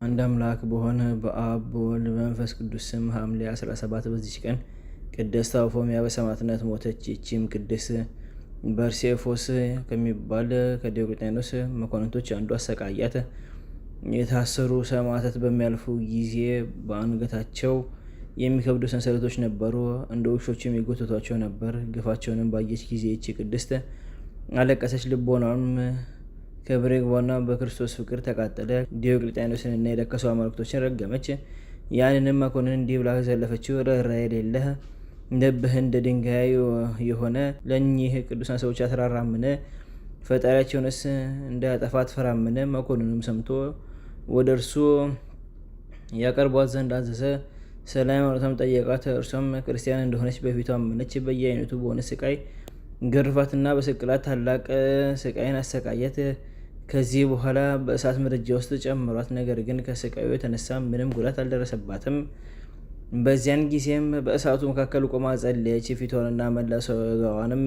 አንድ አምላክ በሆነ በአብ በወልድ በመንፈስ ቅዱስ ስም ሐምሌ 17 በዚች ቀን ቅድስት አውፎምያ በሰማዕትነት ሞተች። ይህችም ቅድስት በርሴፎስ ከሚባል ከዲዮቅልጥያኖስ መኳንንቶች አንዱ አሰቃያት። የታሰሩ ሰማዕታት በሚያልፉ ጊዜ በአንገታቸው የሚከብዱ ሰንሰለቶች ነበሩ፣ እንደ ውሾችም ይጎትቷቸው ነበር። ግፋቸውንም ባየች ጊዜ ይህች ቅድስት አለቀሰች። ልቦናም ክብር ይግባውና በክርስቶስ ፍቅር ተቃጠለ። ዲዮቅልጥያኖስንና የረከሱ አማልክቶችን ረገመች። ያንንም መኮንን እንዲህ ብላ ዘለፈችው። ርኅራኄ የሌለህ ልብህ እንደ ድንጋይ የሆነ ለእኚህ ቅዱሳን ሰዎች አትራራምን? ፈጣሪያቸውንስ እንዳያጠፋ አትፈራምን? መኮንኑም ሰምቶ ወደ እርሱ ያቀርቧት ዘንድ አዘዘ። ስለ ሃይማኖቷም ጠየቃት። እርሷም ክርስቲያን እንደሆነች በፊቱ አመነች። በየአይነቱ በሆነ ስቃይ ግርፋትና በስቅላት ታላቅ ስቃይን አሰቃያት። ከዚህ በኋላ በእሳት ምድጃ ውስጥ ጨምሯት። ነገር ግን ከስቃዩ የተነሳ ምንም ጉዳት አልደረሰባትም። በዚያን ጊዜም በእሳቱ መካከል ቆማ ጸለየች። ፊቷንና መላ ሥጋዋንም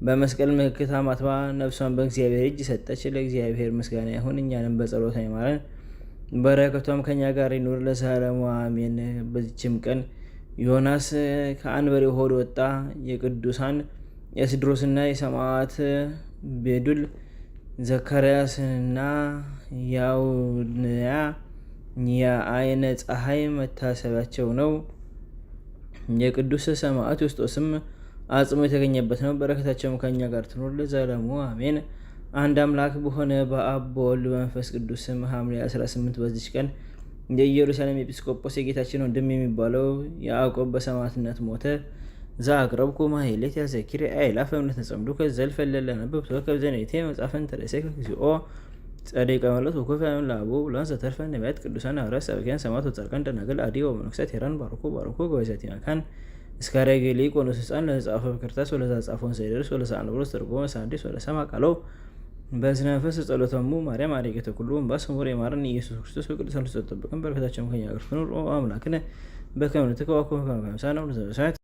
በመስቀል ምልክት አማትባ ነፍሷን በእግዚአብሔር እጅ ሰጠች። ለእግዚአብሔር ምስጋና ይሁን፣ እኛንም በጸሎቷ ይማረን፣ በረከቷም ከኛ ጋር ይኑር ለዘላለሙ አሜን። በዚችም ቀን ዮናስ ከአንበሬው ሆድ ወጣ። የቅዱሳን የስድሮስና የሰማዕት ቤዱል ዘካርያስና ያውንያ የአይነ ፀሐይ መታሰቢያቸው ነው። የቅዱስ ሰማዕት ዮስጦስም አጽሙ የተገኘበት ነው። በረከታቸውም ከኛ ጋር ትኖር ለዘላለሙ አሜን። አንድ አምላክ በሆነ በአብ በወልድ በመንፈስ ቅዱስ ስም ሐምሌ 18 በዚች ቀን የኢየሩሳሌም ኤጲስቆጶስ የጌታችን ወንድም የሚባለው ያዕቆብ በሰማዕትነት ሞተ። ዘአቅረብኩ ማሕሌተ ዘኪርየ አእላፈ እምነተጸምዱከ ዘልፈለለ ነብብቶ ከብዘኔቴ መጽሐፈን ተርእሰከ እግዚኦ ጸዲቀ መለት ወኮፈ እምለአቡ ብሉዓን ዘተርፈ ነቢያት ቅዱሳን ሐዋርያት ሰባክያን ሰማዕታት ወጻድቃን ደናግል አዲ ወመነኮሳት ሄራን ባርኩ በዛቲ መካን እስከ አረጋዊ ሊቆኖስ ሕፃን ለተጻፈ በክርታስ ወለዘጻፎን ዘይደርስ ወለዘአንብቦ ተርጎመ ሰአዲስ ወለሰማ ቃሎ በዝነ መንፈስ ጸሎተሙ ማርያም አርጌተ ኩሉ እምባስ ሙር የማረን ኢየሱስ ክርስቶስ በቅዱሳን ተጠብቀን በረከታቸውም ከኛ ጋር ትኑር። አምላክነ በከመ ንትቀበል ወበከመ ንሳነው ለዘበሰማያት